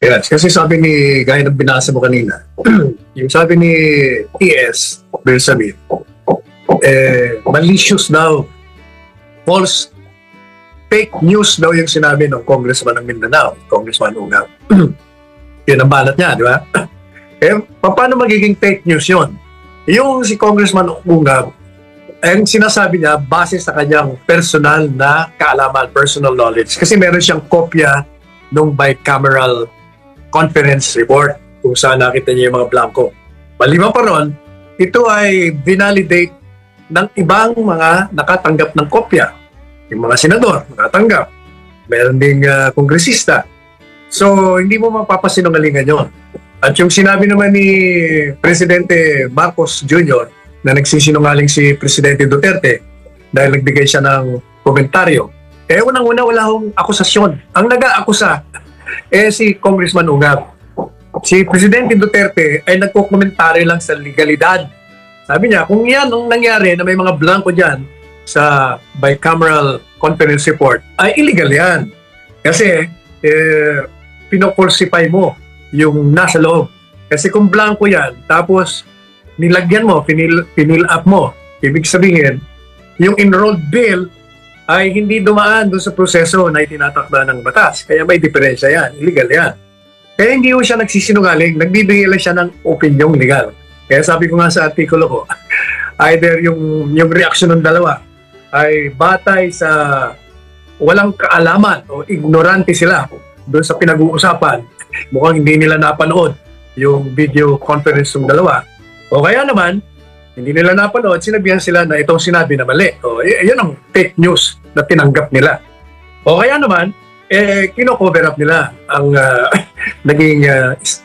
Yes, kasi sabi ni, gaya ng binasa mo kanina, yung sabi ni T.S. Bersamin, malicious daw, false, fake news daw yung sinabi ng Congressman ng Mindanao, Congressman Ungab. Yun ang balat niya, di ba? Paano magiging fake news yun? Yung si Congressman Ungab, ang sinasabi niya base sa kanyang personal na kaalaman, personal knowledge. Kasi meron siyang kopya ng bicameral conference report kung saan nakita niya yung mga blanco. Maliban pa ron, ito ay binalidate ng ibang mga nakatanggap ng kopya. Yung mga senador, nakatanggap. Meron ding kongresista. So, hindi mo mapapasinungalingan yun. At yung sinabi naman ni Presidente Marcos Jr. na nagsisinungaling si Presidente Duterte dahil nagbigay siya ng komentaryo, unang-una wala akong akusasyon. Ang nag-aakusa si Congressman Ungab. Si Presidente Duterte ay nagko-komentaryo lang sa legalidad. Sabi niya, kung yan ang nangyari na may mga blanco dyan sa bicameral conference report, ay illegal yan. Kasi pinoporsify mo yung nasa loob. Kasi kung blanco yan, tapos nilagyan mo, pinil up mo, ibig sabihin, yung enrolled bill ay hindi dumaan doon sa proseso na itinatakda ng batas. Kaya may diferensya yan. Illegal yan. Kaya hindi mo siya nagsisinungaling. Nagbibigay lang siya ng opinyong legal. Kaya sabi ko nga sa artikulo ko, either yung reaksyon ng dalawa ay batay sa walang kaalaman o ignorante sila doon sa pinag-uusapan. Mukhang hindi nila napanood yung video conference ng dalawa. O kaya naman, hindi nila napanood, sinabihan sila na itong sinabi na mali. O, yan ang fake news na tinanggap nila. O kaya naman, kino-cover up nila ang naging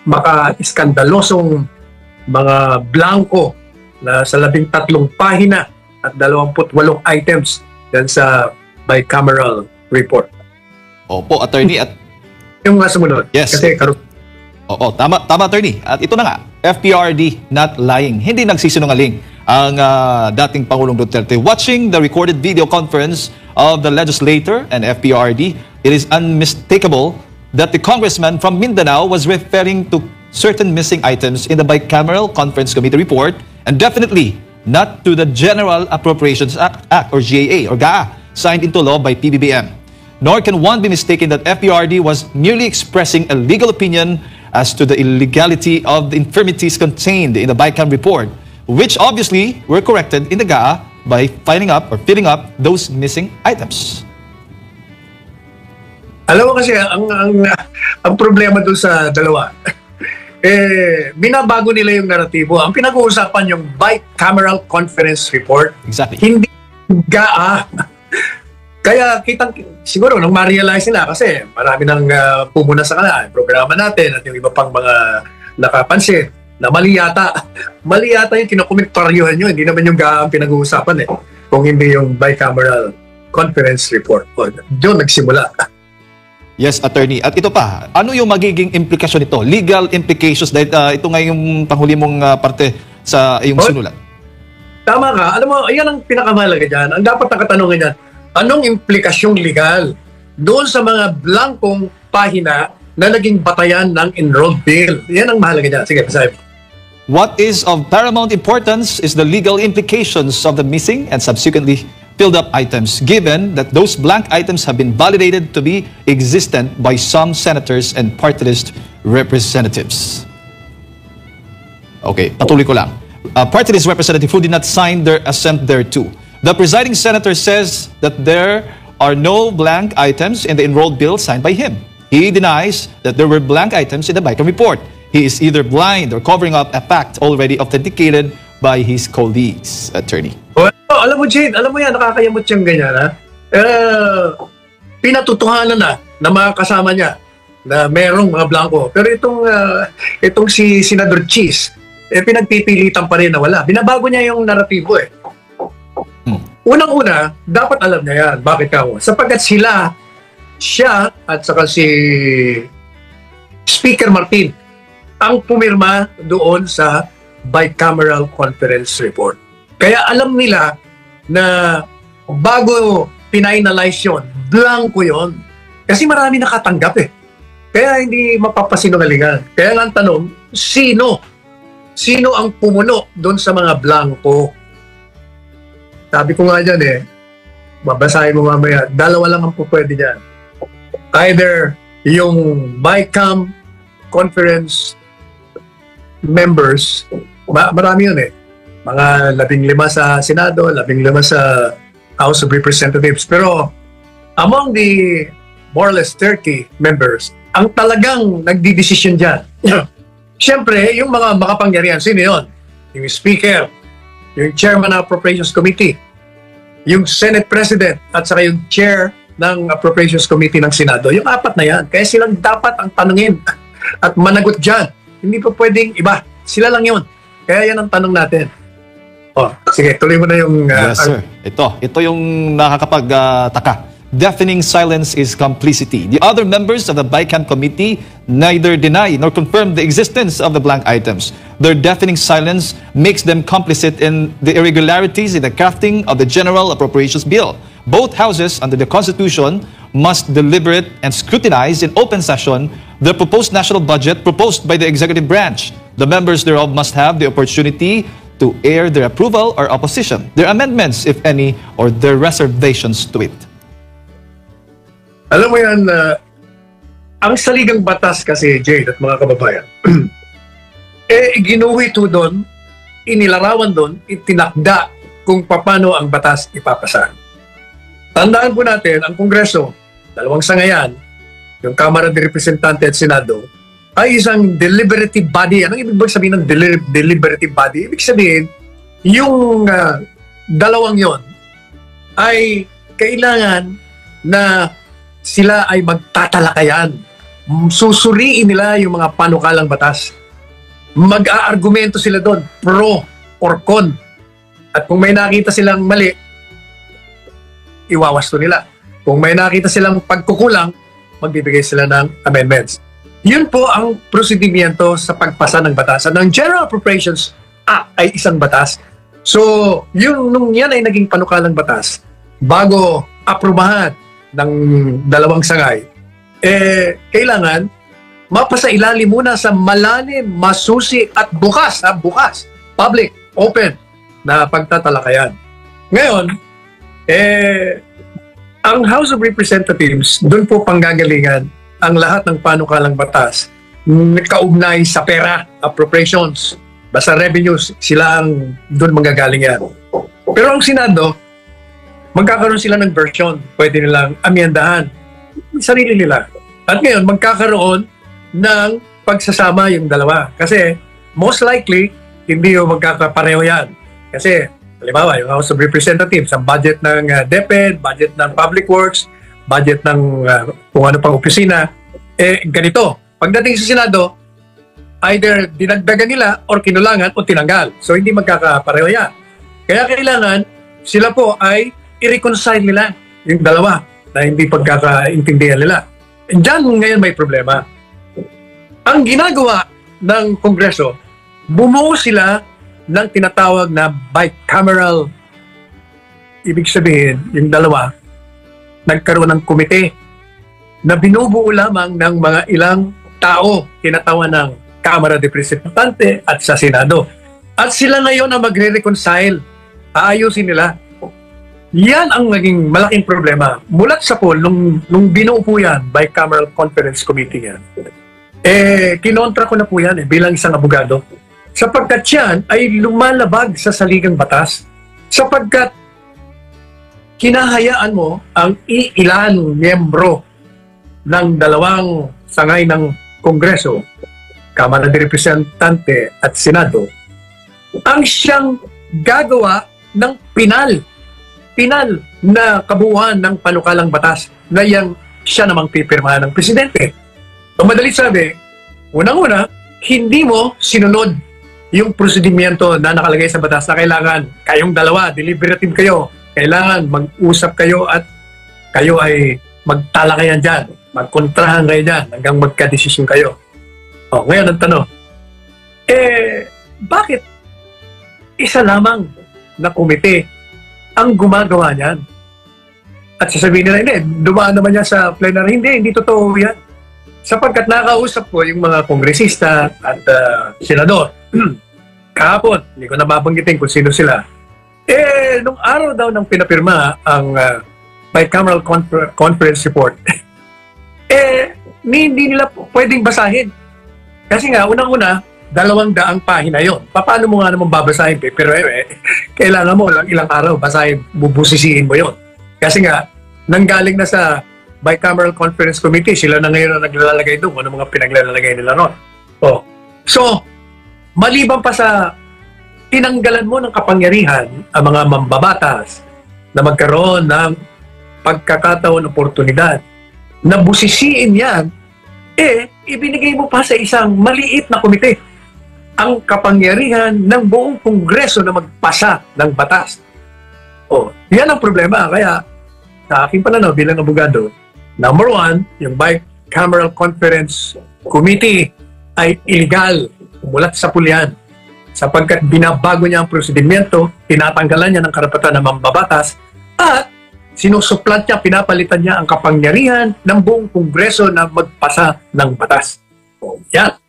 maka-iskandalosong mga blanco na sa 13 pahina at 28 items dan sa bicameral report. Opo, attorney. At yung nga sumunod. Yes. Kasi Oo, tama attorney. At ito na nga, FPRD not lying. Hindi nagsisinungaling ang dating Pangulong Duterte. Watching the recorded video conference of the legislator and FPRD, it is unmistakable that the congressman from Mindanao was referring to certain missing items in the bicameral conference committee report and definitely not to the General Appropriations Act or GAA or GAA signed into law by PBBM. Nor can one be mistaken that FPRD was merely expressing a legal opinion as to the illegality of the infirmities contained in the BICAM report, which obviously were corrected in the GAA by filling up those missing items. Alam mo kasi, ang problema doon sa dalawa, binabago nila yung naratibo. Ang pinag-uusapan yung bicameral conference report. Exactly. Hindi GAA. Kaya siguro nung ma-realize nila kasi marami nang pumuna sa kanila, programa natin at yung iba pang mga nakapansin na mali yata yung kinokomentaryuhan nyo, hindi naman yung GAA ang pinag-uusapan kung hindi yung bicameral conference report. Doon nagsimula. Yes, attorney. At ito pa, ano yung magiging implikasyon nito? Legal implications dahil ito nga yung panghuli mong parte sa iyong sinulat. Tama ka. Alam mo, ayan ang pinakamahalaga dyan. Ang dapat nakatanungan dyan, anong implikasyong legal doon sa mga blankong pahina na naging batayan ng enrolled bill? Yan ang mahalaga dyan. Sige, pasabi. What is of paramount importance is the legal implications of the missing and subsequently filled up items, given that those blank items have been validated to be existent by some senators and party list representatives. Okay, patuloy ko lang. A party list representative who did not sign their assent thereto. The presiding senator says that there are no blank items in the enrolled bill signed by him. He denies that there were blank items in the BICAM report. He is either blind or covering up a fact already authenticated by his colleagues, attorney. Alam mo, Jade, alam mo yan, nakakayamot siyang ganyan, ha? Pinatutuhanan na mga kasama niya na merong mga blanco. Pero itong si Senador Cheese, pinagpipilitan pa rin na wala. Binabago niya yung naratibo, Unang-una, dapat alam niya yan. Bakit ako? Sapagkat siya at saka si Speaker Martin ang pumirma doon sa bicameral conference report. Kaya alam nila na bago pinalize yun, blanco yun. Kasi marami nakatanggap Kaya hindi mapapasinungalingan. Kaya nga ang tanong, sino? Sino ang pumuno doon sa mga blanco? Sabi ko nga dyan babasahin mo mamaya, dalawa lang ang pupwede dyan. Either yung BICAM conference members, marami yun mga 15 sa Senado, 15 sa House of Representatives. Pero among the more or less 30 members, ang talagang nagdidesisyon dyan, siyempre, yung mga makapangyarihan, sino yun? Yung Speaker, yung Chairman ng Appropriations Committee, yung Senate President, at saka yung Chair ng Appropriations Committee ng Senado. Yung apat na yan. Kaya silang dapat ang tanungin at managot dyan. Hindi pa pwedeng iba. Sila lang yun. Kaya yan ang tanong natin. Sige, tuloy mo na yung... yes, sir. Ito yung nakakapagtaka. Deafening silence is complicity. The other members of the BICAM committee neither deny nor confirm the existence of the blank items. Their deafening silence makes them complicit in the irregularities in the crafting of the General Appropriations Bill. Both houses, under the Constitution, must deliberate and scrutinize in open session the proposed national budget proposed by the executive branch. The members thereof must have the opportunity to air their approval or opposition, their amendments, if any, or their reservations to it. Alam mo yan, ang saligang batas kasi, Jade at mga kababayan, ginuwi ito doon, inilarawan doon, itinakda kung paano ang batas ipapasa. Tandaan po natin, ang Kongreso, dalawang sangayan, yung Kamara de Representante at Senado, ay isang deliberative body. Anong ibig sabihin ng deliberative body? Ibig sabihin, yung dalawang yon ay kailangan na sila ay magtatalakayan. Susuriin nila yung mga panukalang batas. Mag-aargumento sila doon, pro or con. At kung may nakita silang mali, iwawasto nila. Kung may nakita silang pagkukulang, magbibigay sila ng amendments. Yun po ang prosedimento sa pagpasa ng batas. At ang General Appropriations Act ay isang batas. So, nung yan ay naging panukalang batas, bago aprubahan ng dalawang sangay, kailangan mapasailalim muna sa malalim, masusi at bukas, public, open na pagtatalakayan. Ngayon, ang House of Representatives, doon po panggagalingan ang lahat ng panukalang batas kaugnay sa pera, appropriations, basta revenues, sila ang doon manggagaling yan. Pero ang Senado, magkakaroon sila ng version. Pwede nilang amyendahan sarili nila. At ngayon, magkakaroon ng pagsasama yung dalawa. Kasi, most likely, hindi yung magkakapareho yan. Kasi, halimbawa, yung House of Representatives, ang budget ng DepEd, budget ng Public Works, budget ng kung ano pang opisina, ganito. Pagdating sa Senado, either dinagdagan nila or kinulangan o tinanggal. So, hindi magkakapareho yan. Kaya kailangan, sila po ay i-reconcile nila yung dalawa na hindi pagkakaintindihan nila. And dyan ngayon may problema. Ang ginagawa ng Kongreso, bumuo sila ng tinatawag na bicameral. Ibig sabihin, yung dalawa, nagkaroon ng komite na binubuo lamang ng mga ilang tao, tinatawag ng Kamara de Representante at sa Senado. At sila ngayon ang magre-reconcile. Aayusin nila. Yan ang naging malaking problema. Mulat sa poll, nung binuo po yan, Bicameral Conference Committee yan, kinontra ko na po yan bilang isang abogado. Sapagkat yan ay lumalabag sa saligang batas. Sapagkat hinahayaan mo ang iilan miyembro ng dalawang sangay ng Kongreso, Kamara de Representante at Senado, ang siyang gagawa ng pinal na kabuuan ng panukalang batas na siya namang pipirmahan ng presidente. Ang madali sabi, unang-una, hindi mo sinunod yung prosedimento na nakalagay sa batas na kailangan kayong dalawa, deliberative kayo, kailangan mag-usap kayo at kayo ay magtalakayan dyan, magkontrahan kayo dyan hanggang magka-desisyon kayo. Ngayon ang tanong, bakit isa lamang na komite ang gumagawa niyan? At sasabihin nila, hindi, dumaan naman yan sa plenary. Hindi totoo yan. sapagkat nakausap ko yung mga kongresista at senador. Kahapon, hindi ko nababanggitin kung sino sila. Nung araw daw ng pinapirma ang bicameral conference report, hindi nila pwedeng basahin. Kasi nga, unang-una, 200 pahina yon. Paano mo nga naman babasahin? Pero kailangan mo ilang araw basahin, bubusisiin mo yon. Kasi nga, nanggaling na sa Bicameral Conference Committee, sila na ngayon ang naglalagay doon, ano mga pinaglalagay nila ron. So, maliban pa sa tinanggalan mo ng kapangyarihan ang mga mambabatas na magkaroon ng pagkakataon, oportunidad, na busisiin yan, ibinigay mo pa sa isang maliit na komite ang kapangyarihan ng buong Kongreso na magpasa ng batas. Yan ang problema. Kaya, sa aking pananaw bilang abogado, number one, yung Bicameral Conference Committee ay illegal, umulat sa pulyan, sapagkat binabago niya ang prosedimento, tinatanggalan niya ng karapatan ng mambabatas, at sinusuplant niya, pinapalitan niya ang kapangyarihan ng buong Kongreso na magpasa ng batas. Yan.